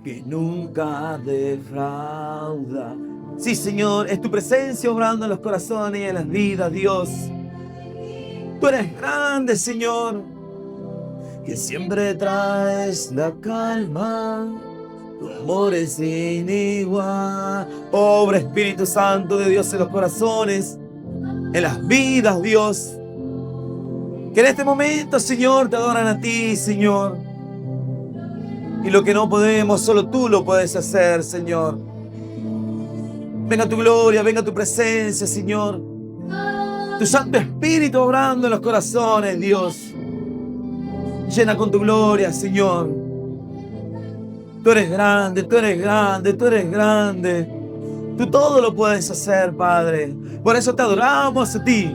que nunca defrauda. Sí, Señor, es tu presencia obrando en los corazones y en las vidas, Dios. Tú eres grande, Señor, que siempre traes la calma. Tu amor es sin igual. Obra, Espíritu Santo de Dios, en los corazones, en las vidas, Dios. Que en este momento, Señor, te adoran a ti, Señor. Y lo que no podemos, solo tú lo puedes hacer, Señor. Venga tu gloria, venga tu presencia, Señor. Tu Santo Espíritu obrando en los corazones, Dios. Llena con tu gloria, Señor. Tú eres grande, tú eres grande, tú eres grande. Tú todo lo puedes hacer, Padre. Por eso te adoramos a ti.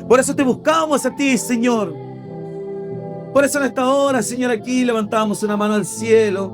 Por eso te buscamos a ti, Señor. Por eso en esta hora, Señor, aquí levantamos una mano al cielo.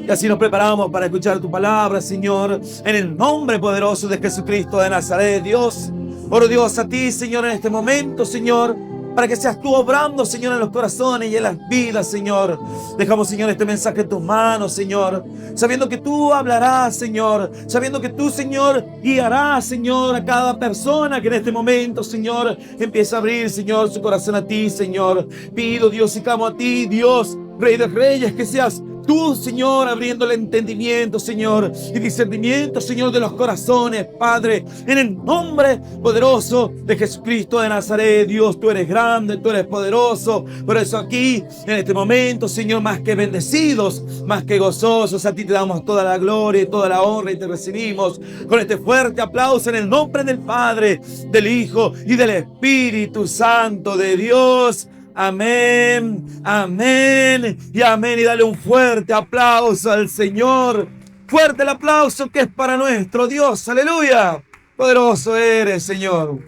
Y así nos preparamos para escuchar tu palabra, Señor. En el nombre poderoso de Jesucristo de Nazaret, Dios. Oro, Dios, a ti, Señor, en este momento, Señor, para que seas tú obrando, Señor, en los corazones y en las vidas, Señor. Dejamos, Señor, este mensaje en tus manos, Señor, sabiendo que tú hablarás, Señor, sabiendo que tú, Señor, guiarás, Señor, a cada persona que en este momento, Señor, empieza a abrir, Señor, su corazón a ti, Señor. Pido, Dios, y clamo a ti, Dios, Rey de Reyes, que seas tú, Señor, abriendo el entendimiento, Señor, y discernimiento, Señor, de los corazones, Padre, en el nombre poderoso de Jesucristo de Nazaret. Dios, tú eres grande, tú eres poderoso. Por eso aquí, en este momento, Señor, más que bendecidos, más que gozosos, a ti te damos toda la gloria y toda la honra y te recibimos con este fuerte aplauso en el nombre del Padre, del Hijo y del Espíritu Santo de Dios. Amén, amén y amén. Y dale un fuerte aplauso al Señor. Fuerte el aplauso que es para nuestro Dios. Aleluya. Poderoso eres, Señor.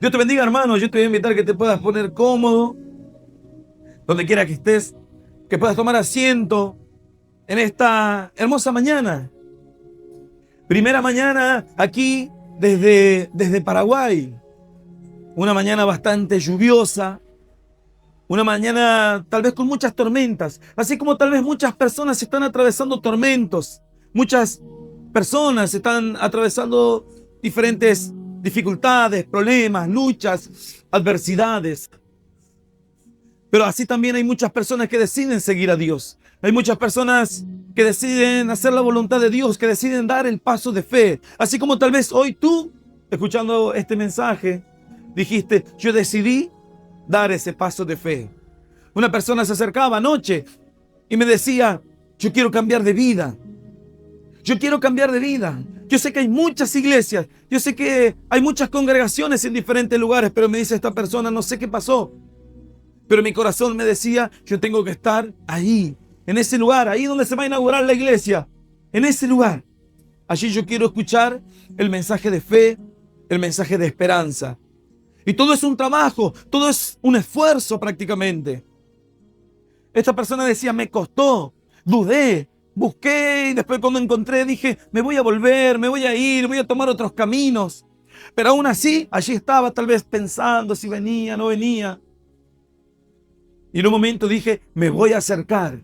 Dios te bendiga, hermano. Yo te voy a invitar a que te puedas poner cómodo, donde quiera que estés, que puedas tomar asiento en esta hermosa mañana. Primera mañana aquí desde Paraguay. Una mañana bastante lluviosa. Una mañana tal vez con muchas tormentas, así como tal vez muchas personas están atravesando tormentos. Muchas personas están atravesando diferentes dificultades, problemas, luchas, adversidades. Pero así también hay muchas personas que deciden seguir a Dios. Hay muchas personas que deciden hacer la voluntad de Dios, que deciden dar el paso de fe. Así como tal vez hoy tú, escuchando este mensaje, dijiste, yo decidí dar ese paso de fe. Una persona se acercaba anoche y me decía, yo quiero cambiar de vida. Yo quiero cambiar de vida. Yo sé que hay muchas iglesias, yo sé que hay muchas congregaciones en diferentes lugares, pero me dice esta persona, no sé qué pasó. Pero mi corazón me decía, yo tengo que estar ahí, en ese lugar, ahí donde se va a inaugurar la iglesia, en ese lugar. Allí yo quiero escuchar el mensaje de fe, el mensaje de esperanza. Y todo es un trabajo, todo es un esfuerzo prácticamente. Esta persona decía, me costó, dudé, busqué y después cuando encontré dije, me voy a volver, me voy a ir, voy a tomar otros caminos. Pero aún así, allí estaba tal vez pensando si venía, no venía. Y en un momento dije, me voy a acercar,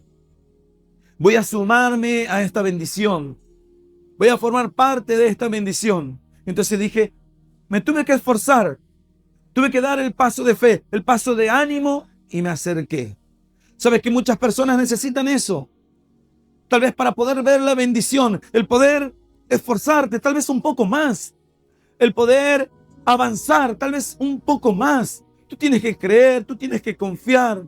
voy a sumarme a esta bendición, voy a formar parte de esta bendición. Entonces dije, me tuve que esforzar. Tuve que dar el paso de fe, el paso de ánimo y me acerqué. ¿Sabes que muchas personas necesitan eso? Tal vez para poder ver la bendición, el poder esforzarte, tal vez un poco más. El poder avanzar, tal vez un poco más. Tú tienes que creer, tú tienes que confiar.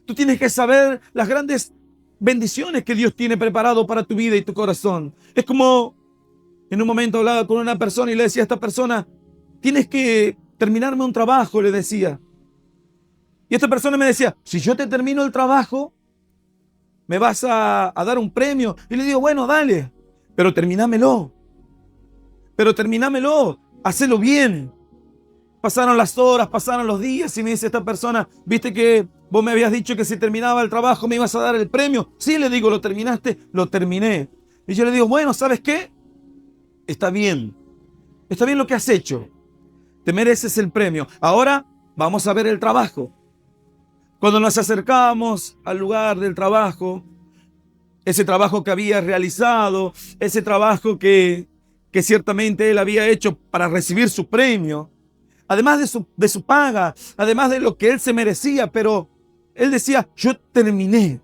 Tú tienes que saber las grandes bendiciones que Dios tiene preparado para tu vida y tu corazón. Es como en un momento hablaba con una persona y le decía a esta persona, tienes que terminarme un trabajo, le decía. Y esta persona me decía, si yo te termino el trabajo, me vas a dar un premio. Y le digo, bueno, dale, pero terminámelo. Hacelo bien. Pasaron las horas, pasaron los días y me dice esta persona, ¿viste que vos me habías dicho que si terminaba el trabajo me ibas a dar el premio? Sí, le digo, ¿lo terminaste? Lo terminé. Y yo le digo, bueno, ¿sabes qué? Está bien lo que has hecho. Te mereces el premio. Ahora vamos a ver el trabajo. Cuando nos acercamos al lugar del trabajo, ese trabajo que había realizado, ese trabajo que ciertamente él había hecho para recibir su premio, además de su paga, además de lo que él se merecía, pero él decía, yo terminé.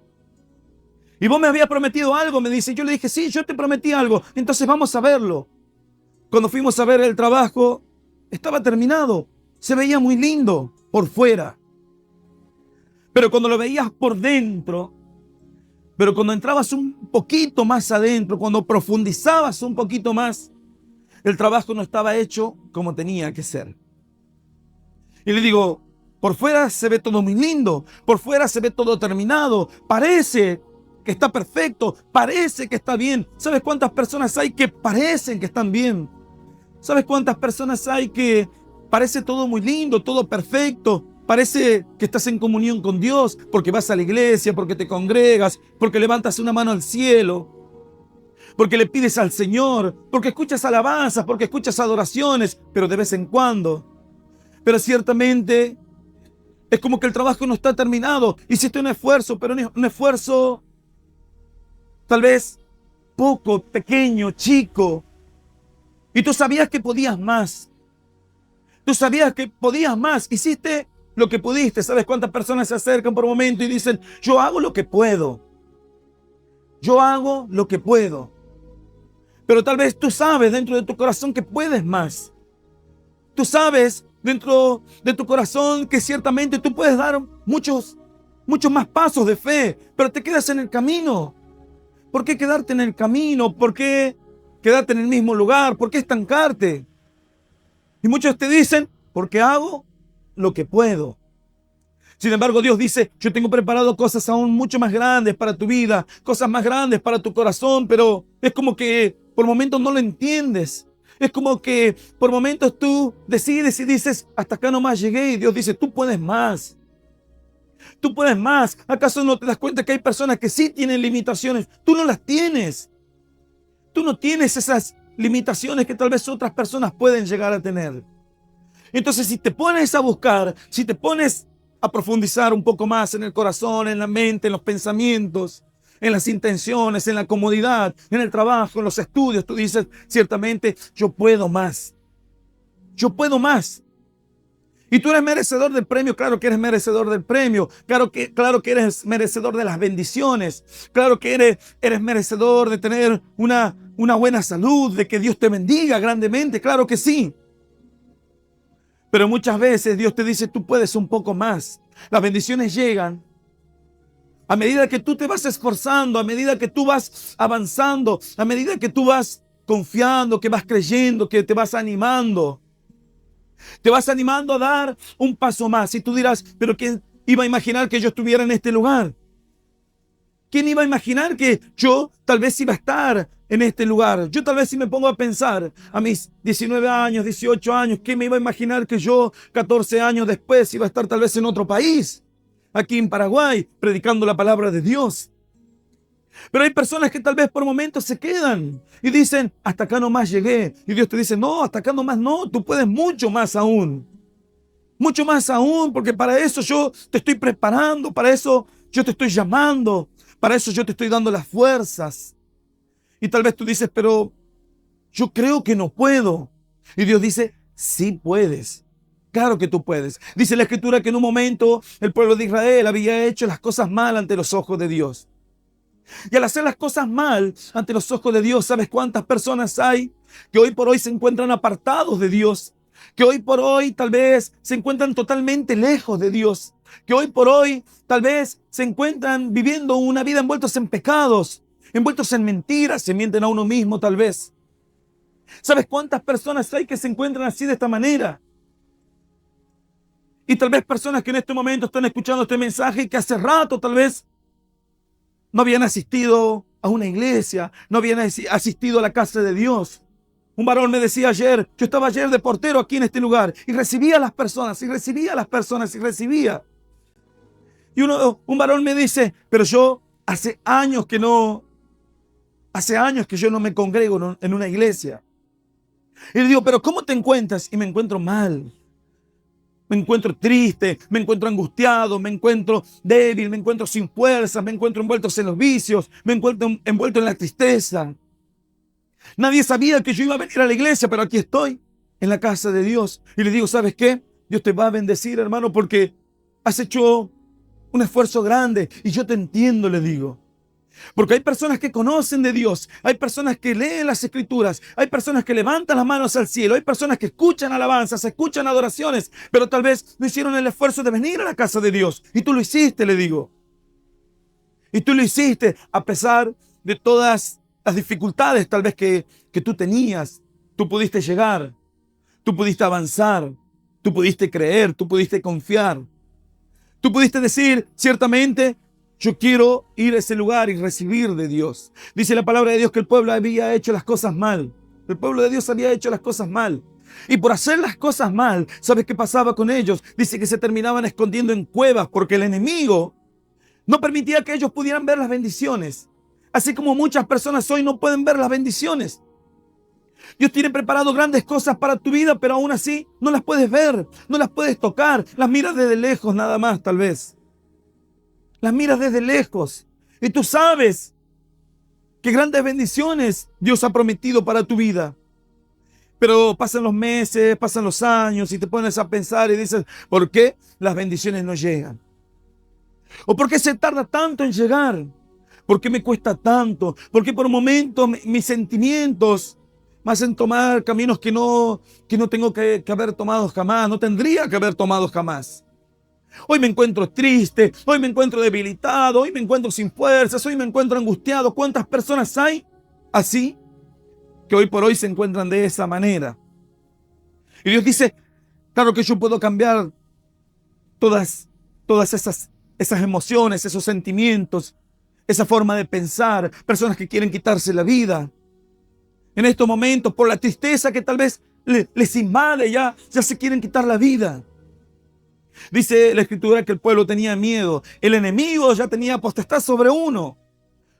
Y vos me habías prometido algo, me dice. Yo le dije, sí, yo te prometí algo, entonces vamos a verlo. Cuando fuimos a ver el trabajo, estaba terminado, se veía muy lindo por fuera. Pero cuando lo veías por dentro, pero cuando entrabas un poquito más adentro, cuando profundizabas un poquito más, el trabajo no estaba hecho como tenía que ser. Y le digo, por fuera se ve todo muy lindo, por fuera se ve todo terminado, parece que está perfecto, parece que está bien. ¿Sabes cuántas personas hay que parecen que están bien? ¿Sabes cuántas personas hay que parece todo muy lindo, todo perfecto? Parece que estás en comunión con Dios porque vas a la iglesia, porque te congregas, porque levantas una mano al cielo, porque le pides al Señor, porque escuchas alabanzas, porque escuchas adoraciones, pero de vez en cuando. Pero ciertamente es como que el trabajo no está terminado. Hiciste un esfuerzo, pero un esfuerzo tal vez poco, pequeño, chico. Y tú sabías que podías más. Tú sabías que podías más. Hiciste lo que pudiste. ¿Sabes cuántas personas se acercan por un momento y dicen, yo hago lo que puedo? Yo hago lo que puedo. Pero tal vez tú sabes dentro de tu corazón que puedes más. Tú sabes dentro de tu corazón que ciertamente tú puedes dar muchos más pasos de fe, pero te quedas en el camino. ¿Por qué quedarte en el camino? ¿Por qué quedarte en el mismo lugar? ¿Por qué estancarte? Y muchos te dicen, porque hago lo que puedo. Sin embargo, Dios dice, yo tengo preparado cosas aún mucho más grandes para tu vida, cosas más grandes para tu corazón, pero es como que por momentos no lo entiendes. Es como que por momentos tú decides y dices, hasta acá nomás llegué, y Dios dice, tú puedes más. Tú puedes más. ¿Acaso no te das cuenta que hay personas que sí tienen limitaciones? Tú no las tienes. Tú no tienes esas limitaciones que tal vez otras personas pueden llegar a tener. Entonces, si te pones a buscar, si te pones a profundizar un poco más en el corazón, en la mente, en los pensamientos, en las intenciones, en la comodidad, en el trabajo, en los estudios, tú dices, ciertamente, yo puedo más. Yo puedo más. Y tú eres merecedor del premio, claro que eres merecedor del premio, claro que eres merecedor de las bendiciones, claro que eres merecedor de tener una buena salud, de que Dios te bendiga grandemente, claro que sí. Pero muchas veces Dios te dice, tú puedes un poco más. Las bendiciones llegan a medida que tú te vas esforzando, a medida que tú vas avanzando, a medida que tú vas confiando, que vas creyendo, que te vas animando. Te vas animando a dar un paso más. Y tú dirás, pero ¿quién iba a imaginar que yo estuviera en este lugar? ¿Quién iba a imaginar que yo tal vez iba a estar en este lugar? Yo tal vez si me pongo a pensar a mis 19 años, 18 años, ¿quién me iba a imaginar que yo 14 años después iba a estar tal vez en otro país? Aquí en Paraguay, predicando la palabra de Dios. Pero hay personas que tal vez por momentos se quedan y dicen, hasta acá nomás llegué. Y Dios te dice, no, hasta acá nomás no, tú puedes mucho más aún. Mucho más aún, porque para eso yo te estoy preparando, para eso yo te estoy llamando, para eso yo te estoy dando las fuerzas. Y tal vez tú dices, pero yo creo que no puedo. Y Dios dice, sí puedes. Claro que tú puedes. Dice la Escritura que en un momento el pueblo de Israel había hecho las cosas mal ante los ojos de Dios. Y al hacer las cosas mal ante los ojos de Dios, ¿sabes cuántas personas hay que hoy por hoy se encuentran apartados de Dios? Que hoy por hoy tal vez se encuentran totalmente lejos de Dios. Que hoy por hoy tal vez se encuentran viviendo una vida envueltos en pecados, envueltos en mentiras, se mienten a uno mismo tal vez. ¿Sabes cuántas personas hay que se encuentran así de esta manera? Y tal vez personas que en este momento están escuchando este mensaje y que hace rato tal vez no habían asistido a una iglesia, no habían asistido a la casa de Dios. Un varón me decía ayer, yo estaba ayer de portero aquí en este lugar y recibía a las personas, y recibía a las personas, y recibía. Y un varón me dice, pero yo hace años que yo no me congrego en una iglesia. Y le digo, pero ¿cómo te encuentras? Y me encuentro mal. me encuentro triste, me encuentro angustiado, me encuentro débil, me encuentro sin fuerzas, me encuentro envuelto en los vicios, me encuentro envuelto en la tristeza. Nadie sabía que yo iba a venir a la iglesia, pero aquí estoy, en la casa de Dios. Y le digo, ¿sabes qué? Dios te va a bendecir, hermano, porque has hecho un esfuerzo grande. Y yo te entiendo, le digo. Porque hay personas que conocen de Dios, hay personas que leen las Escrituras, hay personas que levantan las manos al cielo, hay personas que escuchan alabanzas, escuchan adoraciones, pero tal vez no hicieron el esfuerzo de venir a la casa de Dios. Y tú lo hiciste, le digo. Y tú lo hiciste a pesar de todas las dificultades tal vez que tú tenías. Tú pudiste llegar, tú pudiste avanzar, tú pudiste creer, tú pudiste confiar. Tú pudiste decir, ciertamente, yo quiero ir a ese lugar y recibir de Dios. Dice la palabra de Dios que el pueblo había hecho las cosas mal. El pueblo de Dios había hecho las cosas mal. Y por hacer las cosas mal, ¿sabes qué pasaba con ellos? Dice que se terminaban escondiendo en cuevas porque el enemigo no permitía que ellos pudieran ver las bendiciones. Así como muchas personas hoy no pueden ver las bendiciones. Dios tiene preparado grandes cosas para tu vida, pero aún así no las puedes ver, no las puedes tocar. Las miras desde lejos nada más, tal vez. Las miras desde lejos. Y tú sabes que grandes bendiciones Dios ha prometido para tu vida. Pero pasan los meses, pasan los años y te pones a pensar y dices, ¿por qué las bendiciones no llegan? ¿O por qué se tarda tanto en llegar? ¿Por qué me cuesta tanto? ¿Por qué por momentos mis sentimientos me hacen tomar caminos que no tengo que haber tomado jamás, no tendría que haber tomado jamás? Hoy me encuentro triste, hoy me encuentro debilitado, hoy me encuentro sin fuerzas, hoy me encuentro angustiado. ¿Cuántas personas hay así que hoy por hoy se encuentran de esa manera? Y Dios dice, claro que yo puedo cambiar todas esas emociones, esos sentimientos, esa forma de pensar, personas que quieren quitarse la vida. En estos momentos, por la tristeza que tal vez les invade, ya se quieren quitar la vida. Dice la Escritura que el pueblo tenía miedo. El enemigo ya tenía potestad sobre uno.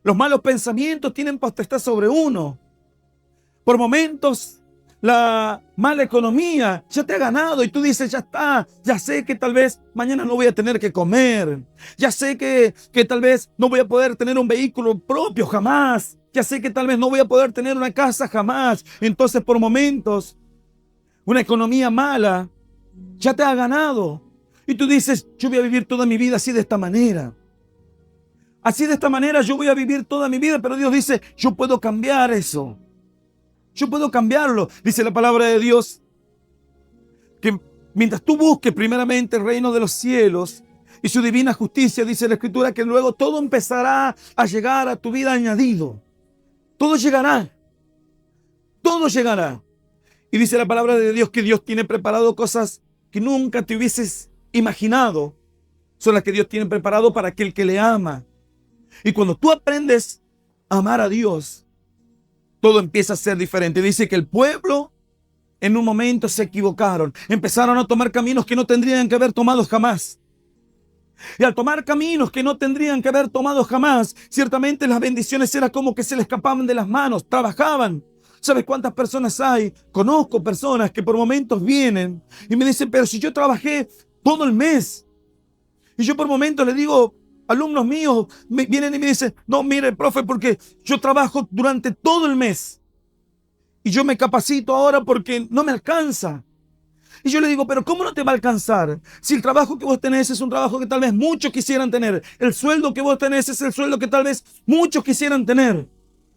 Los malos pensamientos tienen potestad sobre uno. Por momentos, la mala economía ya te ha ganado y tú dices, ya está, ya sé que tal vez mañana no voy a tener que comer. Ya sé que tal vez no voy a poder tener un vehículo propio jamás. Ya sé que tal vez no voy a poder tener una casa jamás. Entonces, por momentos, una economía mala ya te ha ganado. Y tú dices, yo voy a vivir toda mi vida así de esta manera. Así de esta manera yo voy a vivir toda mi vida, pero Dios dice, yo puedo cambiar eso. Yo puedo cambiarlo. Dice la palabra de Dios que mientras tú busques primeramente el reino de los cielos y su divina justicia, dice la Escritura, que luego todo empezará a llegar a tu vida añadido. Todo llegará. Todo llegará. Y dice la palabra de Dios que Dios tiene preparado cosas que nunca te hubieses imaginado. Son las que Dios tiene preparado para aquel que le ama. Y cuando tú aprendes a amar a Dios, todo empieza a ser diferente. Dice que el pueblo en un momento se equivocaron. Empezaron a tomar caminos que no tendrían que haber tomado jamás. Y al tomar caminos que no tendrían que haber tomado jamás, ciertamente las bendiciones eran como que se les escapaban de las manos. Trabajaban. ¿Sabes cuántas personas hay? Conozco personas que por momentos vienen y me dicen, pero si yo trabajé todo el mes. Y yo por momentos le digo, alumnos míos vienen y me dicen, no, mire, profe, porque yo trabajo durante todo el mes. Y yo me capacito ahora porque no me alcanza. Y yo le digo, pero ¿cómo no te va a alcanzar? Si el trabajo que vos tenés es un trabajo que tal vez muchos quisieran tener. El sueldo que vos tenés es el sueldo que tal vez muchos quisieran tener.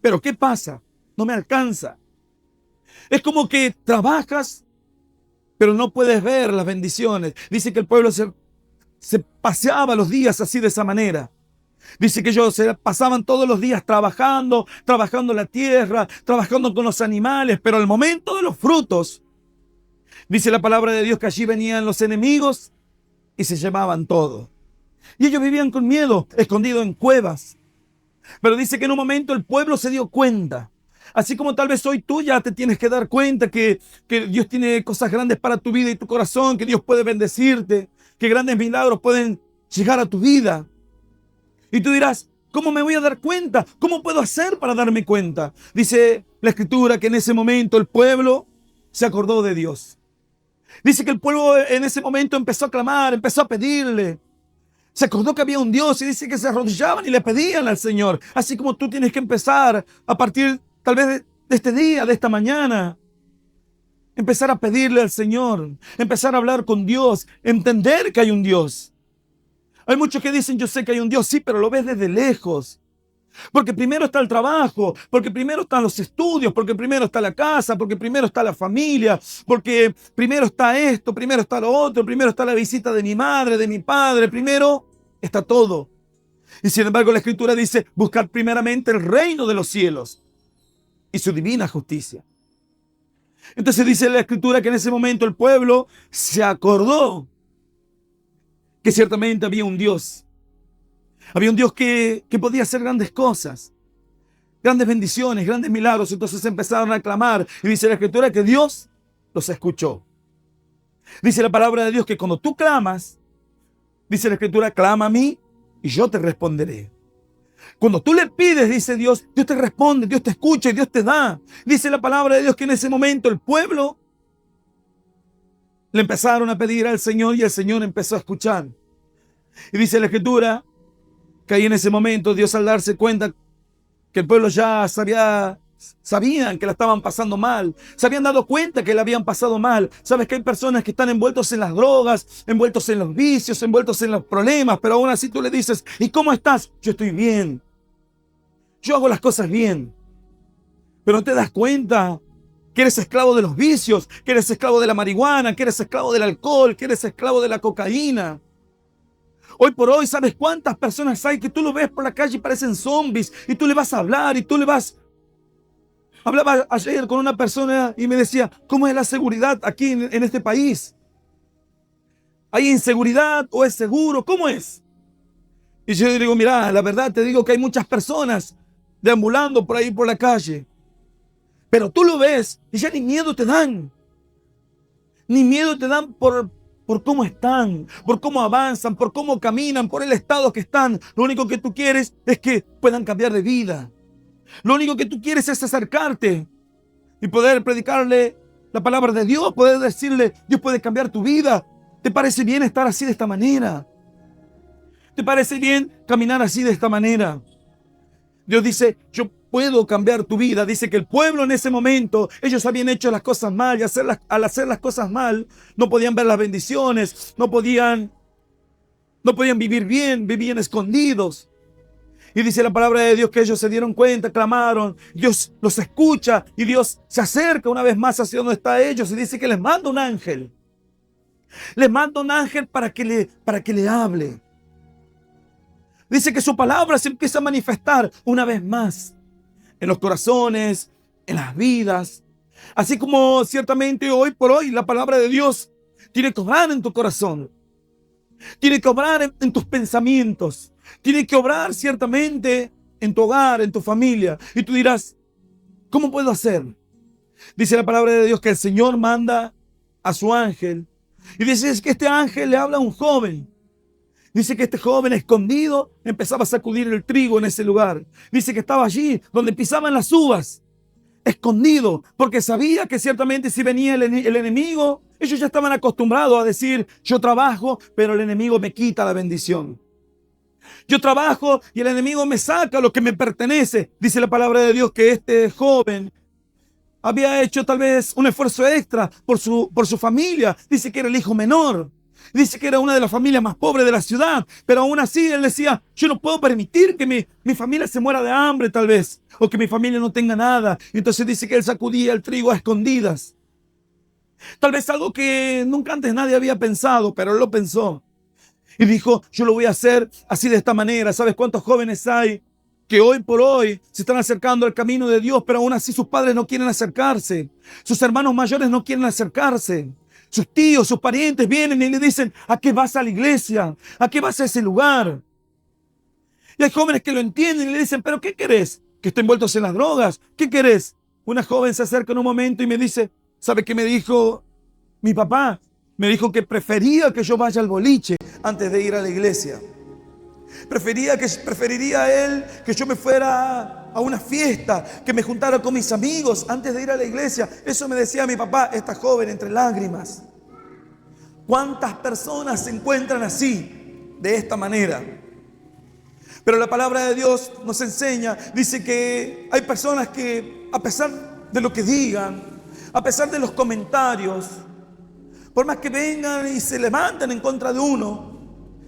Pero ¿qué pasa? No me alcanza. Es como que trabajas, pero no puedes ver las bendiciones. Dice que el pueblo se paseaba los días así de esa manera. Dice que ellos se pasaban todos los días trabajando la tierra, trabajando con los animales, pero al momento de los frutos, dice la palabra de Dios que allí venían los enemigos y se llevaban todo. Y ellos vivían con miedo, escondidos en cuevas. Pero dice que en un momento el pueblo se dio cuenta. Así como tal vez hoy tú ya te tienes que dar cuenta que Dios tiene cosas grandes para tu vida y tu corazón, que Dios puede bendecirte, que grandes milagros pueden llegar a tu vida. Y tú dirás, ¿cómo me voy a dar cuenta? ¿Cómo puedo hacer para darme cuenta? Dice la Escritura que en ese momento el pueblo se acordó de Dios. Dice que el pueblo en ese momento empezó a clamar, empezó a pedirle. Se acordó que había un Dios y dice que se arrodillaban y le pedían al Señor. Así como tú tienes que empezar a partir tal vez de este día, de esta mañana. Empezar a pedirle al Señor, empezar a hablar con Dios, entender que hay un Dios. Hay muchos que dicen, yo sé que hay un Dios, sí, pero lo ves desde lejos. Porque primero está el trabajo, porque primero están los estudios, porque primero está la casa, porque primero está la familia, porque primero está esto, primero está lo otro, primero está la visita de mi madre, de mi padre, primero está todo. Y sin embargo la Escritura dice, buscar primeramente el reino de los cielos y su divina justicia. Entonces dice la Escritura que en ese momento el pueblo se acordó que ciertamente había un Dios. Había un Dios que podía hacer grandes cosas, grandes bendiciones, grandes milagros. Entonces empezaron a clamar y dice la Escritura que Dios los escuchó. Dice la palabra de Dios que cuando tú clamas, dice la Escritura, clama a mí y yo te responderé. Cuando tú le pides, dice Dios, Dios te responde, Dios te escucha y Dios te da. Dice la palabra de Dios que en ese momento el pueblo le empezaron a pedir al Señor y el Señor empezó a escuchar. Y dice la Escritura que ahí en ese momento Dios, al darse cuenta que el pueblo ya sabían que la estaban pasando mal, se habían dado cuenta que la habían pasado mal. Sabes que hay personas que están envueltos en las drogas, envueltos en los vicios, envueltos en los problemas, pero aún así tú le dices, ¿y cómo estás? Yo estoy bien. Yo hago las cosas bien. Pero no te das cuenta que eres esclavo de los vicios, que eres esclavo de la marihuana, que eres esclavo del alcohol, que eres esclavo de la cocaína. Hoy por hoy, ¿sabes cuántas personas hay que tú lo ves por la calle y parecen zombies? Y tú le vas a hablar y tú le vas... Hablaba ayer con una persona y me decía, ¿cómo es la seguridad aquí en este país? ¿Hay inseguridad o es seguro? ¿Cómo es? Y yo digo, mira, la verdad te digo que hay muchas personas deambulando por ahí por la calle. Pero tú lo ves y ya ni miedo te dan. Ni miedo te dan por cómo están, por cómo avanzan, por cómo caminan, por el estado que están. Lo único que tú quieres es que puedan cambiar de vida. Lo único que tú quieres es acercarte y poder predicarle la palabra de Dios, poder decirle, Dios puede cambiar tu vida. ¿Te parece bien estar así de esta manera? ¿Te parece bien caminar así de esta manera? Dios dice, yo puedo cambiar tu vida. Dice que el pueblo en ese momento, ellos habían hecho las cosas mal y al hacer las cosas mal, no podían ver las bendiciones, no podían vivir bien, vivían escondidos. Y dice la palabra de Dios que ellos se dieron cuenta, clamaron, Dios los escucha y Dios se acerca una vez más hacia donde está ellos y dice que les manda un ángel. Les manda un ángel para que le hable. Dice que su palabra se empieza a manifestar una vez más en los corazones, en las vidas. Así como ciertamente hoy por hoy la palabra de Dios tiene que obrar en tu corazón. Tiene que obrar en tus pensamientos. Tiene que obrar ciertamente en tu hogar, en tu familia. Y tú dirás, ¿cómo puedo hacer? Dice la palabra de Dios que el Señor manda a su ángel. Y dice que este ángel le habla a un joven. Dice que este joven escondido empezaba a sacudir el trigo en ese lugar. Dice que estaba allí donde pisaban las uvas, escondido, porque sabía que ciertamente si venía el enemigo, ellos ya estaban acostumbrados a decir, yo trabajo, pero el enemigo me quita la bendición. Yo trabajo y el enemigo me saca lo que me pertenece. Dice la palabra de Dios que este joven había hecho tal vez un esfuerzo extra por su familia. Dice que era el hijo menor. Dice que era una de las familias más pobres de la ciudad, pero aún así él decía, yo no puedo permitir que mi familia se muera de hambre tal vez, o que mi familia no tenga nada. Entonces dice que él sacudía el trigo a escondidas. Tal vez algo que nunca antes nadie había pensado, pero él lo pensó. Y dijo, yo lo voy a hacer así de esta manera. ¿Sabes cuántos jóvenes hay que hoy por hoy se están acercando al camino de Dios, pero aún así sus padres no quieren acercarse? Sus hermanos mayores no quieren acercarse. Sus tíos, sus parientes vienen y le dicen, ¿a qué vas a la iglesia? ¿A qué vas a ese lugar? Y hay jóvenes que lo entienden y le dicen, ¿pero qué querés? ¿Que estén envueltos en las drogas? ¿Qué querés? Una joven se acerca en un momento y me dice, ¿sabe qué me dijo mi papá? Me dijo que prefería que yo vaya al boliche antes de ir a la iglesia. Preferiría él que yo me fuera a una fiesta, que me juntara con mis amigos antes de ir a la iglesia. Eso me decía mi papá, esta joven entre lágrimas. ¿Cuántas personas se encuentran así, de esta manera? Pero la palabra de Dios nos enseña, dice que hay personas que a pesar de lo que digan, a pesar de los comentarios, por más que vengan y se levanten en contra de uno,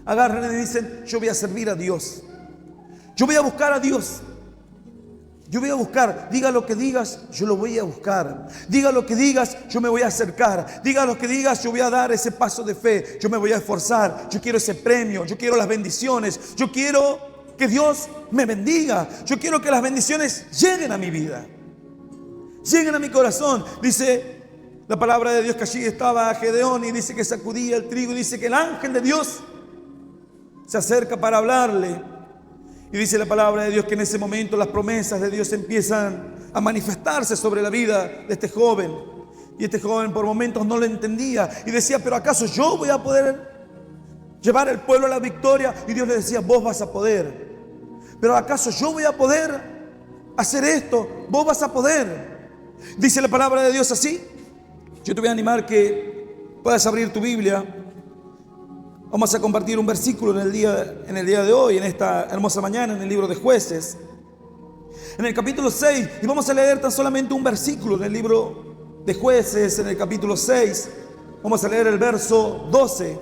agarran y dicen: yo voy a servir a Dios, yo voy a buscar a Dios, yo voy a buscar, diga lo que digas, yo lo voy a buscar, diga lo que digas, yo me voy a acercar, diga lo que digas, yo voy a dar ese paso de fe, yo me voy a esforzar, yo quiero ese premio, yo quiero las bendiciones, yo quiero que Dios me bendiga, yo quiero que las bendiciones lleguen a mi vida, lleguen a mi corazón. Dice la palabra de Dios que allí estaba Gedeón y dice que sacudía el trigo y dice que el ángel de Dios se acerca para hablarle. Y dice la palabra de Dios que en ese momento las promesas de Dios empiezan a manifestarse sobre la vida de este joven. Y este joven por momentos no lo entendía y decía: pero ¿acaso yo voy a poder llevar el pueblo a la victoria? Y Dios le decía: vos vas a poder. Pero ¿acaso yo voy a poder hacer esto? Vos vas a poder. Dice la palabra de Dios así. Yo te voy a animar que puedas abrir tu Biblia. Vamos a compartir un versículo en el día de hoy, en esta hermosa mañana, en el libro de Jueces, en el capítulo 6, y vamos a leer tan solamente un versículo en el libro de Jueces, en el capítulo 6. Vamos a leer el verso 12.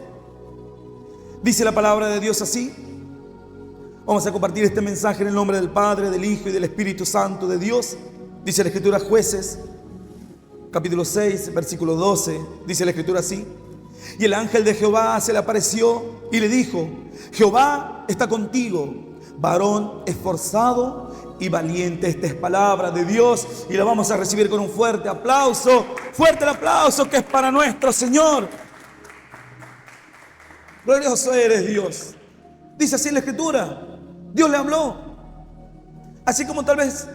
Dice la palabra de Dios así. Vamos a compartir este mensaje en el nombre del Padre, del Hijo y del Espíritu Santo de Dios. Dice la Escritura, Jueces, capítulo 6, versículo 12. Dice la Escritura así: y el ángel de Jehová se le apareció y le dijo: Jehová está contigo, varón esforzado y valiente. Esta es palabra de Dios y la vamos a recibir con un fuerte aplauso. Fuerte el aplauso que es para nuestro Señor. Glorioso eres, Dios. Dice así en la Escritura. Dios le habló. Así como tal vez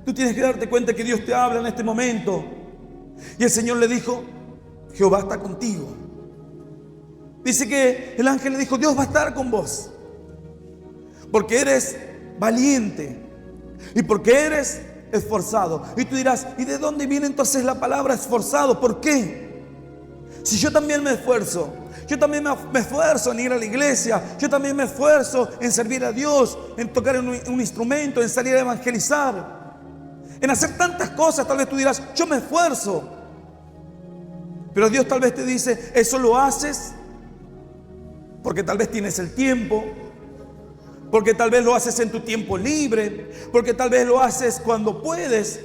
tú tienes que darte cuenta que Dios te habla en este momento. Y el Señor le dijo: Jehová está contigo. Dice que el ángel le dijo: Dios va a estar con vos, porque eres valiente y porque eres esforzado. Y tú dirás: ¿y de dónde viene entonces la palabra esforzado? ¿Por qué? Si yo también me esfuerzo, yo también me esfuerzo en ir a la iglesia, yo también me esfuerzo en servir a Dios, en tocar un instrumento, en salir a evangelizar, en hacer tantas cosas. Tal vez tú dirás: yo me esfuerzo. Pero Dios tal vez te dice: eso lo haces porque tal vez tienes el tiempo, porque tal vez lo haces en tu tiempo libre, porque tal vez lo haces cuando puedes.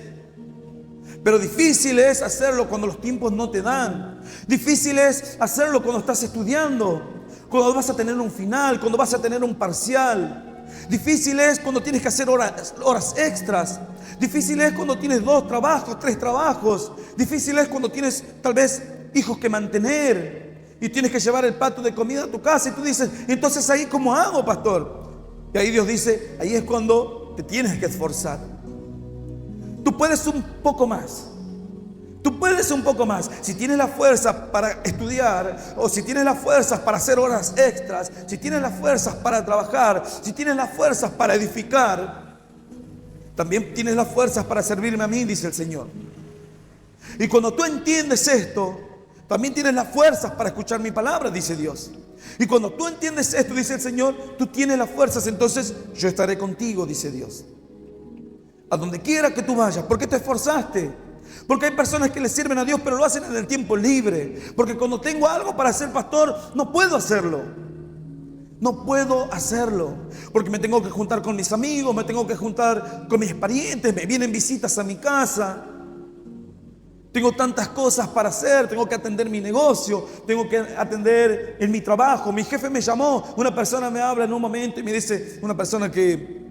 Pero difícil es hacerlo cuando los tiempos no te dan. Difícil es hacerlo cuando estás estudiando, cuando vas a tener un final, cuando vas a tener un parcial. Difícil es cuando tienes que hacer horas extras. Difícil es cuando tienes 2 trabajos, 3 trabajos. Difícil es cuando tienes tal vez hijos que mantener y tienes que llevar el plato de comida a tu casa. Y tú dices: entonces ahí ¿cómo hago, pastor? Y ahí Dios dice: ahí es cuando te tienes que esforzar. Tú puedes un poco más. Tú puedes un poco más. Si tienes la fuerza para estudiar, o si tienes las fuerzas para hacer horas extras, si tienes las fuerzas para trabajar, si tienes las fuerzas para edificar, también tienes las fuerzas para servirme a mí, dice el Señor. Y cuando tú entiendes esto, también tienes las fuerzas para escuchar mi palabra, dice Dios. Y cuando tú entiendes esto, dice el Señor, tú tienes las fuerzas, entonces yo estaré contigo, dice Dios. A donde quiera que tú vayas. ¿Por qué te esforzaste? Porque hay personas que le sirven a Dios, pero lo hacen en el tiempo libre. Porque cuando tengo algo para ser pastor, no puedo hacerlo. No puedo hacerlo. Porque me tengo que juntar con mis amigos, me tengo que juntar con mis parientes, me vienen visitas a mi casa. Tengo tantas cosas para hacer, tengo que atender mi negocio, tengo que atender en mi trabajo. Mi jefe me llamó, una persona me habla en un momento y me dice, una persona que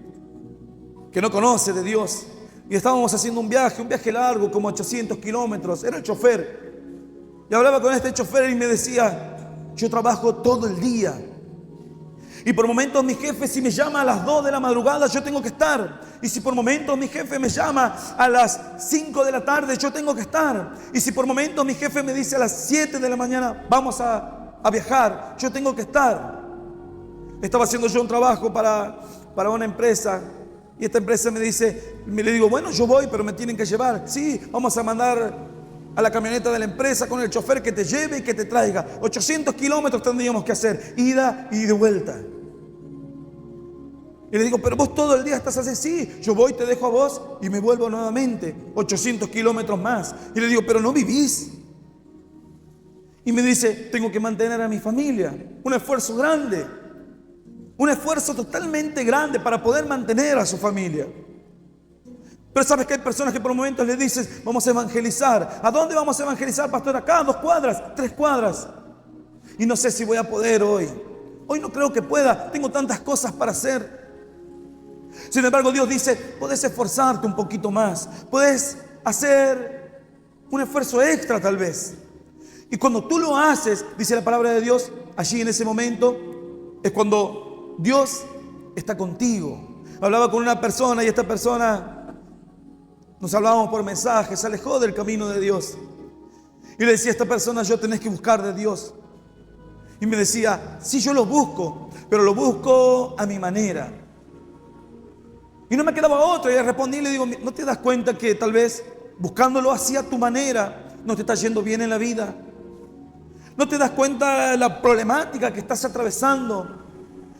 no conoce de Dios, y estábamos haciendo un viaje largo, como 800 kilómetros, era el chofer. Y hablaba con este chofer y me decía: yo trabajo todo el día. Y por momentos mi jefe, si me llama a las 2 de la madrugada, yo tengo que estar. Y si por momentos mi jefe me llama a las 5 de la tarde, yo tengo que estar. Y si por momentos mi jefe me dice a las 7 de la mañana, vamos a viajar, yo tengo que estar. Estaba haciendo yo un trabajo para una empresa. Y esta empresa me dice, le digo: bueno, yo voy, pero me tienen que llevar. Sí, vamos a mandar a la camioneta de la empresa con el chofer que te lleve y que te traiga. 800 kilómetros tendríamos que hacer, ida y de vuelta. Y le digo, pero vos todo el día estás así. Sí, yo voy, te dejo a vos y me vuelvo nuevamente, 800 kilómetros más. Y le digo, pero no vivís. Y me dice, tengo que mantener a mi familia. Un esfuerzo grande. Un esfuerzo totalmente grande para poder mantener a su familia. Pero sabes que hay personas que por momentos le dices, vamos a evangelizar. ¿A dónde vamos a evangelizar, pastor? Acá, 2 cuadras, 3 cuadras. Y no sé si voy a poder hoy. Hoy no creo que pueda. Tengo tantas cosas para hacer. Sin embargo, Dios dice, puedes esforzarte un poquito más. Puedes hacer un esfuerzo extra tal vez. Y cuando tú lo haces, dice la palabra de Dios, allí en ese momento es cuando Dios está contigo. Hablaba con una persona y esta persona, nos hablábamos por mensaje, se alejó del camino de Dios. Y le decía a esta persona, yo tenés que buscar de Dios. Y me decía, sí, yo lo busco, pero lo busco a mi manera. Y no me quedaba otra. Y le respondí y le digo, ¿no te das cuenta que tal vez buscándolo así a tu manera no te está yendo bien en la vida? ¿No te das cuenta de la problemática que estás atravesando?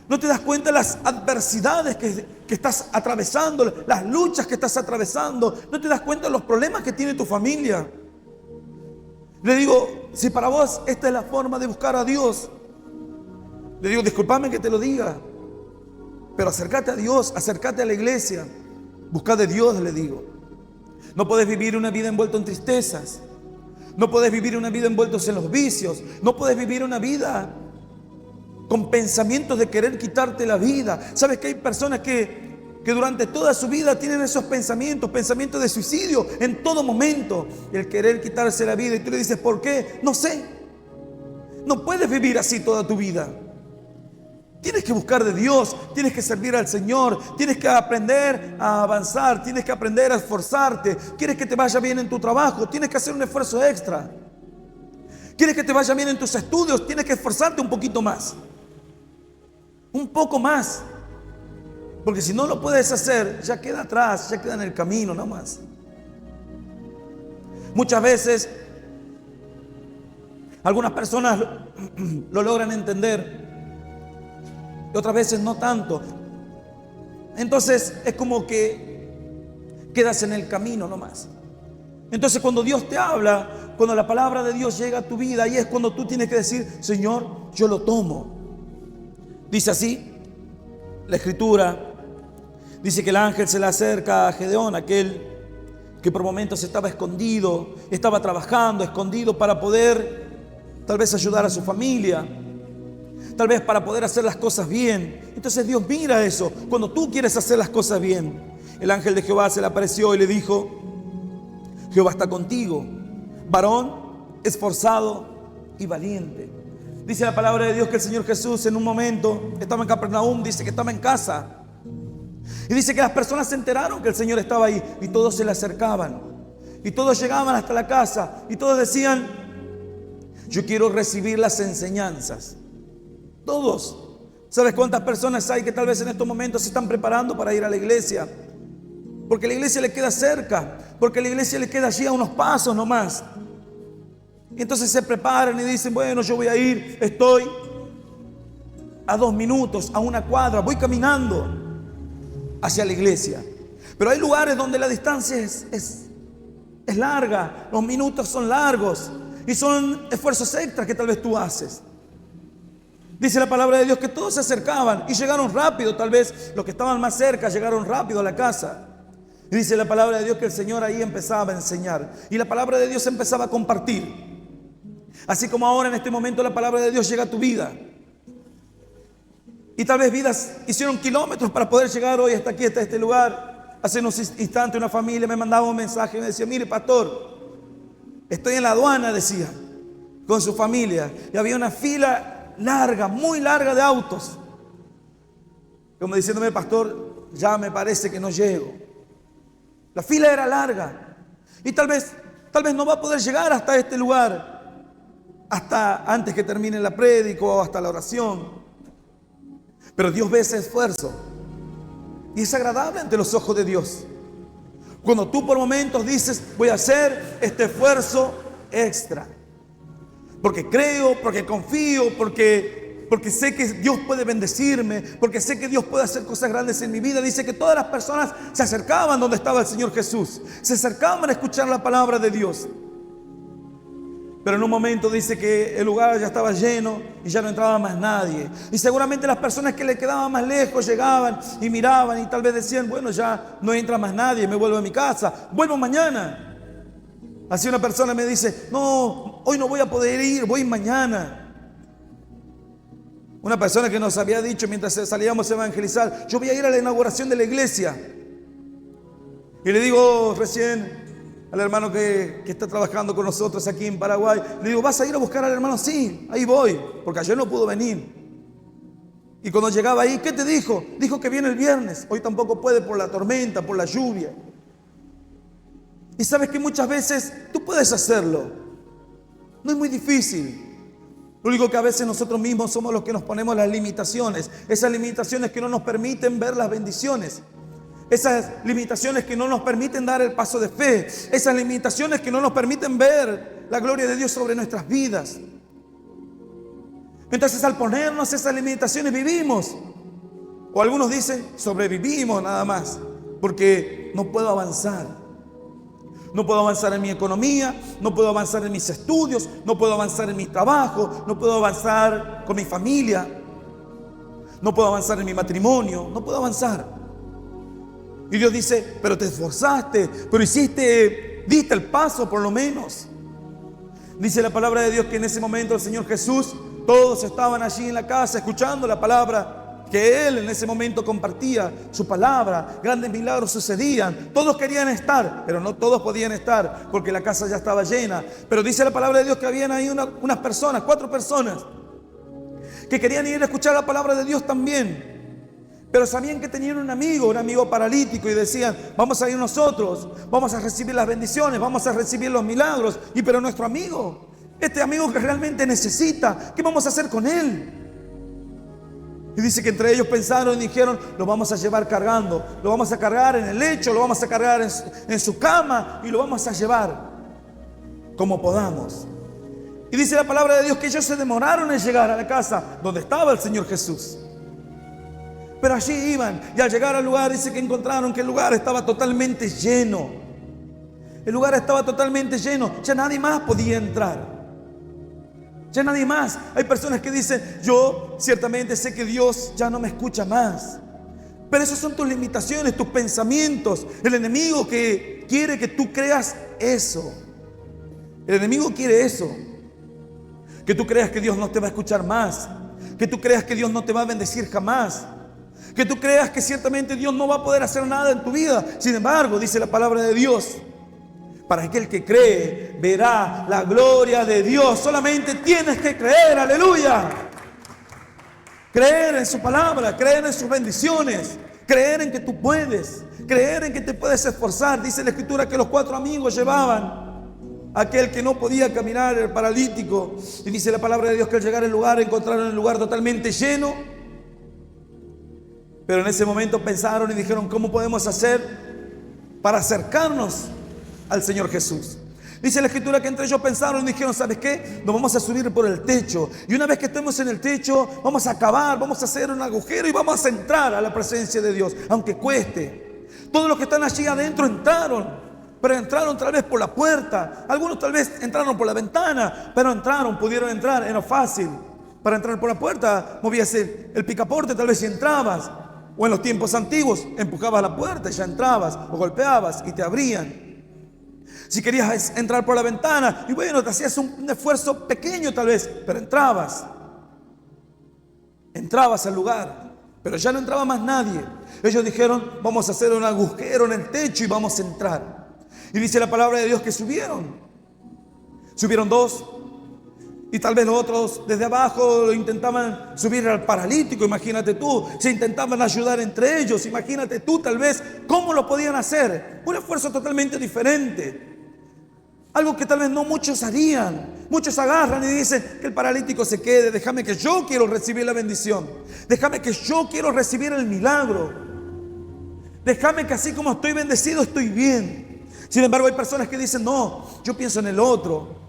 ¿No te das cuenta de las adversidades que estás atravesando, las luchas que estás atravesando? ¿No te das cuenta de los problemas que tiene tu familia? Le digo, si para vos esta es la forma de buscar a Dios, le digo, discúlpame que te lo diga, pero acércate a Dios, acércate a la iglesia, busca de Dios, le digo. No puedes vivir una vida envuelta en tristezas. No puedes vivir una vida envueltos en los vicios. No puedes vivir una vida con pensamientos de querer quitarte la vida. ¿Sabes que hay personas que durante toda su vida tienen esos pensamientos de suicidio en todo momento? Y el querer quitarse la vida. Y tú le dices, ¿por qué? No sé. No puedes vivir así toda tu vida. Tienes que buscar de Dios, tienes que servir al Señor, tienes que aprender a avanzar, tienes que aprender a esforzarte. Quieres que te vaya bien en tu trabajo, tienes que hacer un esfuerzo extra. Quieres que te vaya bien en tus estudios, tienes que esforzarte un poquito más. Un poco más. Porque si no lo puedes hacer, ya queda atrás, ya queda en el camino nomás. Muchas veces, algunas personas lo logran entender. Y otras veces no tanto. Entonces es como que quedas en el camino nomás. Entonces cuando Dios te habla, cuando la palabra de Dios llega a tu vida, ahí es cuando tú tienes que decir, Señor, yo lo tomo. Dice así la Escritura. Dice que el ángel se le acerca a Gedeón, aquel que por momentos estaba escondido, estaba trabajando escondido para poder tal vez ayudar a su familia, tal vez para poder hacer las cosas bien. Entonces Dios mira eso. Cuando tú quieres hacer las cosas bien, el ángel de Jehová se le apareció y le dijo, Jehová está contigo, varón esforzado y valiente. Dice la palabra de Dios que el Señor Jesús en un momento estaba en Capernaum, dice que estaba en casa. Y dice que las personas se enteraron que el Señor estaba ahí y todos se le acercaban. Y todos llegaban hasta la casa y todos decían, yo quiero recibir las enseñanzas. Todos. ¿Sabes cuántas personas hay que tal vez en estos momentos se están preparando para ir a la iglesia? Porque la iglesia le queda cerca, porque la iglesia le queda allí a unos pasos nomás. Y entonces se preparan y dicen, bueno, yo voy a ir, estoy a 2 minutos, a 1 cuadra, voy caminando hacia la iglesia. Pero hay lugares donde la distancia es larga, los minutos son largos y son esfuerzos extras que tal vez tú haces. Dice la palabra de Dios que todos se acercaban y llegaron rápido, tal vez los que estaban más cerca llegaron rápido a la casa. Y dice la palabra de Dios que el Señor ahí empezaba a enseñar y la palabra de Dios empezaba a compartir. Así como ahora en este momento la palabra de Dios llega a tu vida. Y tal vez vidas hicieron kilómetros para poder llegar hoy hasta aquí, hasta este lugar. Hace unos instantes una familia me mandaba un mensaje y me decía, mire pastor, estoy en la aduana, decía, con su familia. Y había una fila larga, muy larga de autos. Como diciéndome, pastor, ya me parece que no llego. La fila era larga. Y tal vez no va a poder llegar hasta este lugar hasta antes que termine la prédica o hasta la oración. Pero Dios ve ese esfuerzo y es agradable ante los ojos de Dios. Cuando tú por momentos dices, voy a hacer este esfuerzo extra. Porque creo, porque confío, porque sé que Dios puede bendecirme, porque sé que Dios puede hacer cosas grandes en mi vida. Dice que todas las personas se acercaban donde estaba el Señor Jesús. Se acercaban a escuchar la palabra de Dios. Pero en un momento dice que el lugar ya estaba lleno y ya no entraba más nadie. Y seguramente las personas que le quedaban más lejos llegaban y miraban y tal vez decían, bueno, ya no entra más nadie, me vuelvo a mi casa, vuelvo mañana. Así una persona me dice, no, hoy no voy a poder ir, voy mañana. Una persona que nos había dicho mientras salíamos a evangelizar, yo voy a ir a la inauguración de la iglesia. Y le digo recién al hermano que está trabajando con nosotros aquí en Paraguay, le digo, ¿vas a ir a buscar al hermano? Sí, ahí voy, porque ayer no pudo venir. Y cuando llegaba ahí, ¿qué te dijo? Dijo que viene el viernes, hoy tampoco puede por la tormenta, por la lluvia. Y sabes que muchas veces tú puedes hacerlo, no es muy difícil. Lo único que a veces nosotros mismos somos los que nos ponemos las limitaciones, esas limitaciones que no nos permiten ver las bendiciones. Esas limitaciones que no nos permiten dar el paso de fe. Esas limitaciones que no nos permiten ver la gloria de Dios sobre nuestras vidas. Entonces al ponernos esas limitaciones vivimos. O algunos dicen sobrevivimos nada más. Porque no puedo avanzar. No puedo avanzar en mi economía. No puedo avanzar en mis estudios. No puedo avanzar en mi trabajo. No puedo avanzar con mi familia. No puedo avanzar en mi matrimonio. No puedo avanzar. Y Dios dice, pero te esforzaste, pero diste el paso por lo menos. Dice la palabra de Dios que en ese momento el Señor Jesús, todos estaban allí en la casa escuchando la palabra que Él en ese momento compartía, su palabra, grandes milagros sucedían. Todos querían estar, pero no todos podían estar porque la casa ya estaba llena. Pero dice la palabra de Dios que habían ahí unas personas, 4 personas, que querían ir a escuchar la palabra de Dios también. Pero sabían que tenían un amigo paralítico y decían, vamos a ir nosotros, vamos a recibir las bendiciones, vamos a recibir los milagros. Pero nuestro amigo, este amigo que realmente necesita, ¿qué vamos a hacer con él? Y dice que entre ellos pensaron y dijeron, lo vamos a llevar cargando, lo vamos a cargar en el lecho, lo vamos a cargar en su cama y lo vamos a llevar como podamos. Y dice la palabra de Dios que ellos se demoraron en llegar a la casa donde estaba el Señor Jesús. Pero allí iban y al llegar al lugar dice que encontraron que el lugar estaba totalmente lleno. El lugar estaba totalmente lleno. Ya nadie más podía entrar. Ya nadie más. Hay personas que dicen, yo ciertamente sé que Dios ya no me escucha más. Pero esas son tus limitaciones, tus pensamientos. El enemigo que quiere que tú creas eso. El enemigo quiere eso. Que tú creas que Dios no te va a escuchar más. Que tú creas que Dios no te va a bendecir jamás. Que tú creas que ciertamente Dios no va a poder hacer nada en tu vida. Sin embargo, dice la palabra de Dios, para aquel que cree, verá la gloria de Dios. Solamente tienes que creer, aleluya. Creer en su palabra, creer en sus bendiciones, creer en que tú puedes, creer en que te puedes esforzar. Dice la Escritura que los 4 amigos llevaban a aquel que no podía caminar, el paralítico. Y dice la palabra de Dios que al llegar al lugar encontraron el lugar totalmente lleno. Pero en ese momento pensaron y dijeron, ¿cómo podemos hacer para acercarnos al Señor Jesús? Dice la Escritura que entre ellos pensaron y dijeron, ¿sabes qué? Nos vamos a subir por el techo. Y una vez que estemos en el techo, vamos a cavar, vamos a hacer un agujero y vamos a entrar a la presencia de Dios, aunque cueste. Todos los que están allí adentro entraron, pero entraron tal vez por la puerta. Algunos tal vez entraron por la ventana, pero entraron, pudieron entrar, era fácil. Para entrar por la puerta, movías el picaporte, tal vez si entrabas. O en los tiempos antiguos, empujabas la puerta y ya entrabas, o golpeabas y te abrían. Si querías entrar por la ventana, y bueno, te hacías un esfuerzo pequeño tal vez, pero entrabas. Entrabas al lugar, pero ya no entraba más nadie. Ellos dijeron, vamos a hacer un agujero en el techo y vamos a entrar. Y dice la palabra de Dios que subieron. Subieron 2. Y tal vez los otros desde abajo intentaban subir al paralítico, imagínate tú. Se intentaban ayudar entre ellos, imagínate tú tal vez cómo lo podían hacer. Un esfuerzo totalmente diferente. Algo que tal vez no muchos harían. Muchos agarran y dicen que el paralítico se quede. Déjame que yo quiero recibir la bendición. Déjame que yo quiero recibir el milagro. Déjame que así como estoy bendecido estoy bien. Sin embargo hay personas que dicen, no, yo pienso en el otro.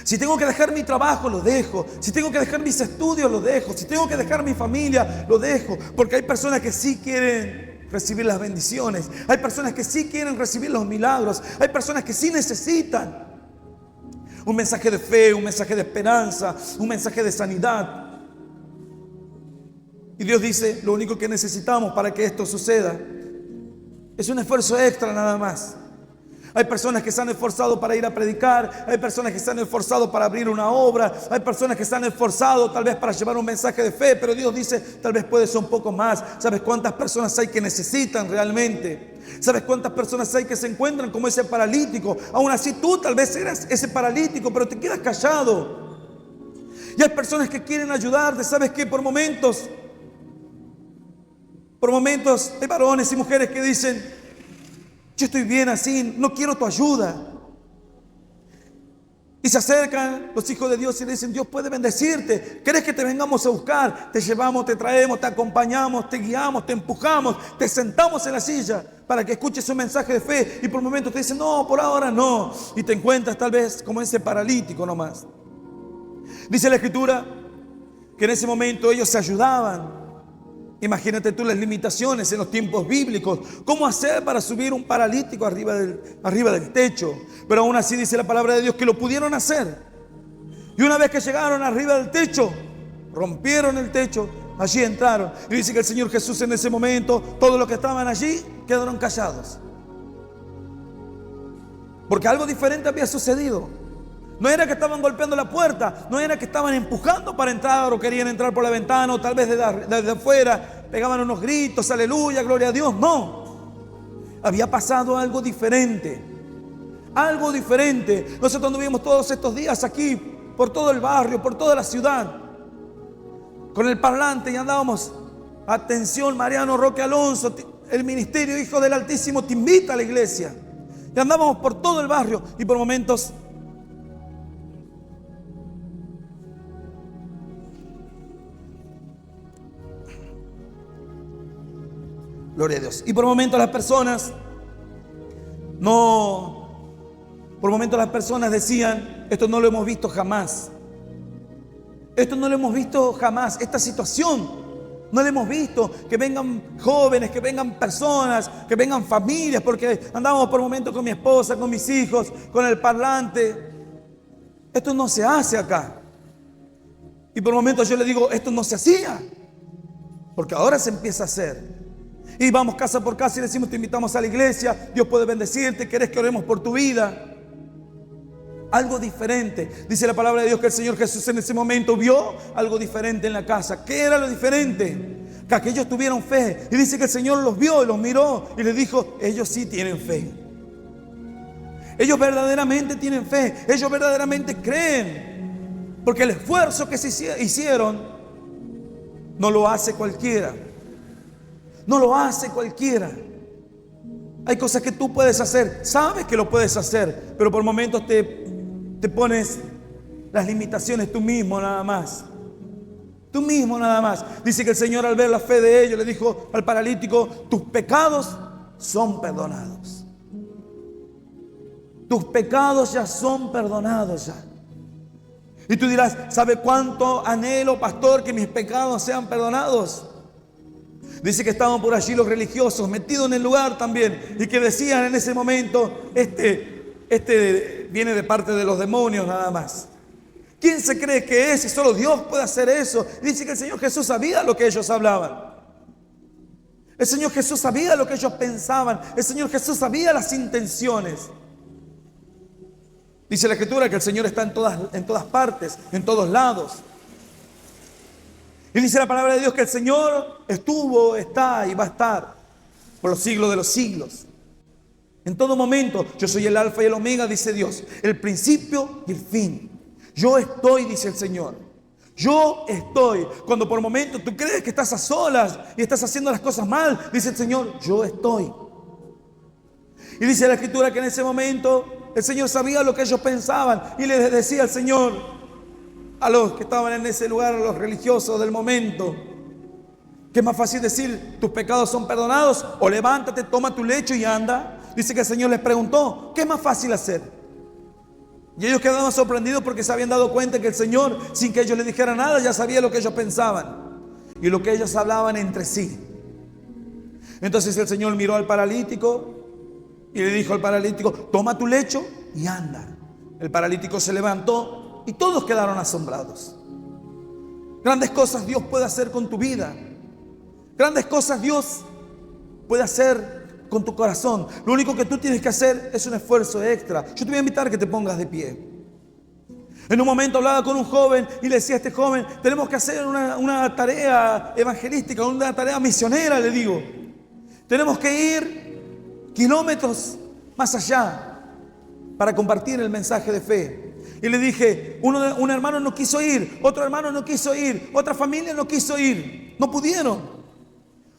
Si tengo que dejar mi trabajo, lo dejo. Si tengo que dejar mis estudios, lo dejo. Si tengo que dejar mi familia, lo dejo. Porque hay personas que sí quieren recibir las bendiciones. Hay personas que sí quieren recibir los milagros. Hay personas que sí necesitan un mensaje de fe, un mensaje de esperanza, un mensaje de sanidad. Y Dios dice, lo único que necesitamos para que esto suceda es un esfuerzo extra nada más. Hay personas que se han esforzado para ir a predicar. Hay personas que se han esforzado para abrir una obra. Hay personas que se han esforzado tal vez para llevar un mensaje de fe. Pero Dios dice, tal vez puede ser un poco más. ¿Sabes cuántas personas hay que necesitan realmente? ¿Sabes cuántas personas hay que se encuentran como ese paralítico? Aún así tú tal vez eras ese paralítico, pero te quedas callado. Y hay personas que quieren ayudarte. ¿Sabes qué? Por momentos hay varones y mujeres que dicen, yo estoy bien así, no quiero tu ayuda. Y se acercan los hijos de Dios y le dicen, Dios puede bendecirte. ¿Querés que te vengamos a buscar? Te llevamos, te traemos, te acompañamos, te guiamos, te empujamos, te sentamos en la silla para que escuches un mensaje de fe. Y por momentos te dicen, no, por ahora no. Y te encuentras tal vez como ese paralítico nomás. Dice la Escritura que en ese momento ellos se ayudaban. Imagínate tú las limitaciones en los tiempos bíblicos. ¿Cómo hacer para subir un paralítico arriba del techo? Pero aún así dice la palabra de Dios que lo pudieron hacer. Y una vez que llegaron arriba del techo, rompieron el techo, allí entraron. Y dice que el Señor Jesús en ese momento, todos los que estaban allí quedaron callados. Porque algo diferente había sucedido. No era que estaban golpeando la puerta, no era que estaban empujando para entrar o querían entrar por la ventana o tal vez desde afuera pegaban unos gritos, aleluya, gloria a Dios. No, había pasado algo diferente. Algo diferente. Nosotros anduvimos todos estos días aquí, por todo el barrio, por toda la ciudad, con el parlante y andábamos, atención Mariano Roque Alonso, el ministerio Hijo del Altísimo te invita a la iglesia. Y andábamos por todo el barrio y por momentos gloria a Dios. Y por momentos las personas decían, esto no lo hemos visto jamás. Esto no lo hemos visto jamás. Esta situación no la hemos visto. Que vengan jóvenes, que vengan personas, que vengan familias, porque andábamos por momentos con mi esposa, con mis hijos, con el parlante. Esto no se hace acá. Y por momentos yo le digo, esto no se hacía, porque ahora se empieza a hacer. Y vamos casa por casa y decimos, te invitamos a la iglesia, Dios puede bendecirte, ¿querés que oremos por tu vida? Algo diferente. Dice la palabra de Dios que el Señor Jesús en ese momento vio algo diferente en la casa. ¿Qué era lo diferente? Que aquellos tuvieron fe. Y dice que el Señor los vio y los miró y les dijo, ellos sí tienen fe. Ellos verdaderamente tienen fe. Ellos verdaderamente creen. Porque el esfuerzo que se hicieron no lo hace cualquiera. No lo hace cualquiera. Hay cosas que tú puedes hacer, sabes que lo puedes hacer, pero por momentos te pones las limitaciones tú mismo nada más. Tú mismo nada más. Dice que el Señor al ver la fe de ellos le dijo al paralítico, tus pecados son perdonados. Tus pecados ya son perdonados ya. Y tú dirás, ¿sabe cuánto anhelo, pastor, que mis pecados sean perdonados? Dice que estaban por allí los religiosos metidos en el lugar también y que decían en ese momento, este viene de parte de los demonios nada más. ¿Quién se cree que es? Y solo Dios puede hacer eso. Y dice que el Señor Jesús sabía lo que ellos hablaban. El Señor Jesús sabía lo que ellos pensaban. El Señor Jesús sabía las intenciones. Dice la Escritura que el Señor está en todas partes, en todos lados. Y dice la palabra de Dios que el Señor estuvo, está y va a estar por los siglos de los siglos. En todo momento, yo soy el alfa y el omega, dice Dios, el principio y el fin. Yo estoy, dice el Señor. Yo estoy. Cuando por momentos tú crees que estás a solas y estás haciendo las cosas mal, dice el Señor, yo estoy. Y dice la Escritura que en ese momento el Señor sabía lo que ellos pensaban y les decía al Señor, a los que estaban en ese lugar, a los religiosos del momento, que es más fácil decir, tus pecados son perdonados, o levántate, toma tu lecho y anda. Dice que el Señor les preguntó, ¿qué es más fácil hacer? Y ellos quedaban sorprendidos porque se habían dado cuenta que el Señor, sin que ellos le dijeran nada, ya sabía lo que ellos pensaban y lo que ellos hablaban entre sí. Entonces el Señor miró al paralítico y le dijo al paralítico: toma tu lecho y anda. El paralítico se levantó y todos quedaron asombrados. Grandes cosas Dios puede hacer con tu vida. Grandes cosas Dios puede hacer con tu corazón. Lo único que tú tienes que hacer es un esfuerzo extra. Yo te voy a invitar a que te pongas de pie. En un momento hablaba con un joven y le decía a este joven: tenemos que hacer una tarea evangelística, una tarea misionera, le digo. Tenemos que ir kilómetros más allá para compartir el mensaje de fe. Y le dije, un hermano no quiso ir, otro hermano no quiso ir, otra familia no quiso ir, no pudieron.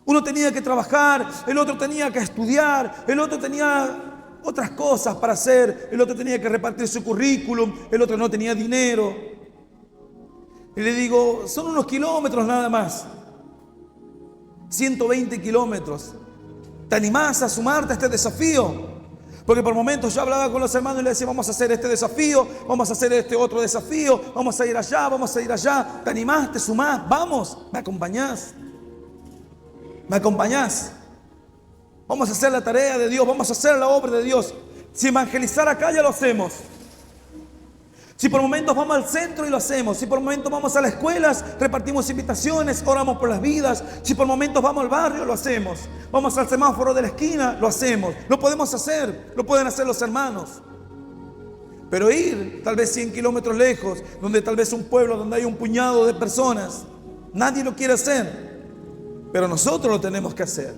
Uno tenía que trabajar, el otro tenía que estudiar, el otro tenía otras cosas para hacer, el otro tenía que repartir su currículum, el otro no tenía dinero. Y le digo, son unos kilómetros nada más, 120 kilómetros. ¿Te animás a sumarte a este desafío? Porque por momentos yo hablaba con los hermanos y les decía: vamos a hacer este desafío, vamos a hacer este otro desafío, vamos a ir allá, vamos a ir allá. ¿Te animás? ¿Te sumás? Vamos, ¿me acompañás? ¿Me acompañás? Vamos a hacer la tarea de Dios, vamos a hacer la obra de Dios. Si evangelizar acá, ya lo hacemos. Si por momentos vamos al centro, y lo hacemos. Si por momentos vamos a las escuelas, repartimos invitaciones, oramos por las vidas. Si por momentos vamos al barrio, lo hacemos. Vamos al semáforo de la esquina, lo hacemos. Lo podemos hacer, lo pueden hacer los hermanos. Pero ir tal vez 100 kilómetros lejos, donde tal vez un pueblo, donde hay un puñado de personas, nadie lo quiere hacer, pero nosotros lo tenemos que hacer.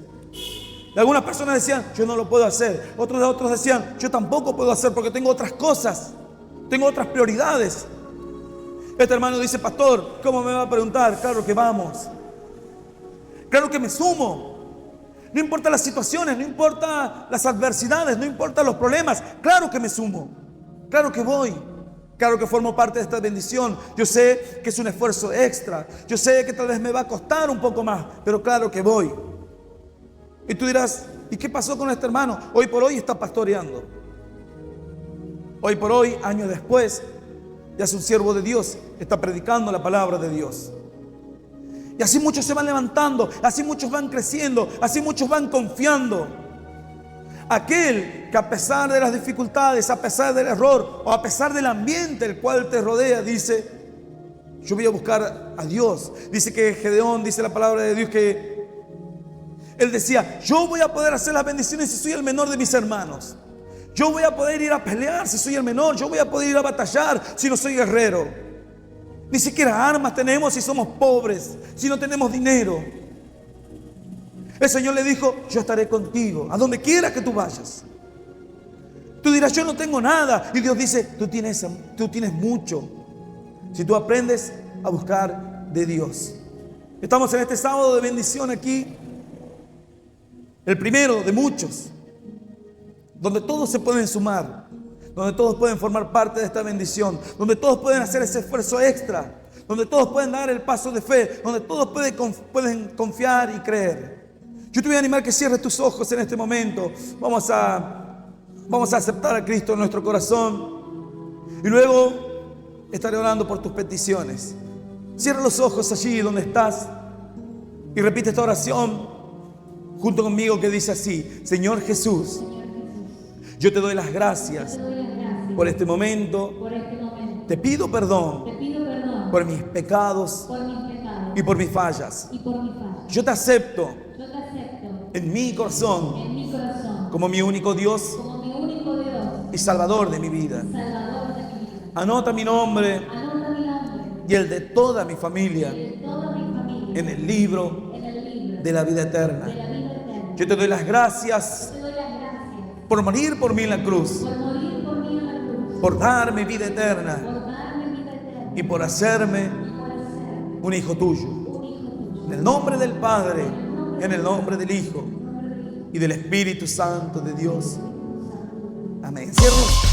Y algunas personas decían: yo no lo puedo hacer. Otros decían: yo tampoco puedo hacer porque tengo otras cosas. Tengo otras prioridades. Este hermano dice: pastor, ¿cómo me va a preguntar? Claro que vamos. Claro que me sumo. No importa las situaciones, no importa las adversidades, no importa los problemas. Claro que me sumo. Claro que voy. Claro que formo parte de esta bendición. Yo sé que es un esfuerzo extra. Yo sé que tal vez me va a costar un poco más, pero claro que voy. Y tú dirás: ¿y qué pasó con este hermano? Hoy por hoy está pastoreando. Hoy por hoy, años después, ya es un siervo de Dios, está predicando la palabra de Dios. Y así muchos se van levantando, así muchos van creciendo, así muchos van confiando. Aquel que a pesar de las dificultades, a pesar del error o a pesar del ambiente el cual te rodea, dice: yo voy a buscar a Dios. Dice que Gedeón, dice la palabra de Dios, que él decía: yo voy a poder hacer las bendiciones si soy el menor de mis hermanos. Yo voy a poder ir a pelear si soy el menor. Yo voy a poder ir a batallar si no soy guerrero. Ni siquiera armas tenemos si somos pobres, si no tenemos dinero. El Señor le dijo: yo estaré contigo a donde quiera que tú vayas. Tú dirás: yo no tengo nada. Y Dios dice: tú tienes mucho, si tú aprendes a buscar de Dios. Estamos en este sábado de bendición aquí, el primero de muchos, donde todos se pueden sumar, donde todos pueden formar parte de esta bendición, donde todos pueden hacer ese esfuerzo extra, donde todos pueden dar el paso de fe, donde todos pueden confiar y creer. Yo te voy a animar que cierres tus ojos en este momento. Vamos a aceptar a Cristo en nuestro corazón y luego estaré orando por tus peticiones. Cierra los ojos allí donde estás y repite esta oración junto conmigo, que dice así: Señor Jesús, yo te doy las gracias por este momento. Te pido perdón por mis pecados y por mis fallas. Yo te acepto en mi corazón como mi único Dios y Salvador de mi vida. Anota mi nombre y el de toda mi familia en el libro de la vida eterna. Yo te doy las gracias por morir por mí en la cruz, por darme vida eterna y por hacerme un hijo tuyo. En el nombre del Padre, en el nombre del Hijo y del Espíritu Santo de Dios. Amén. Cierro.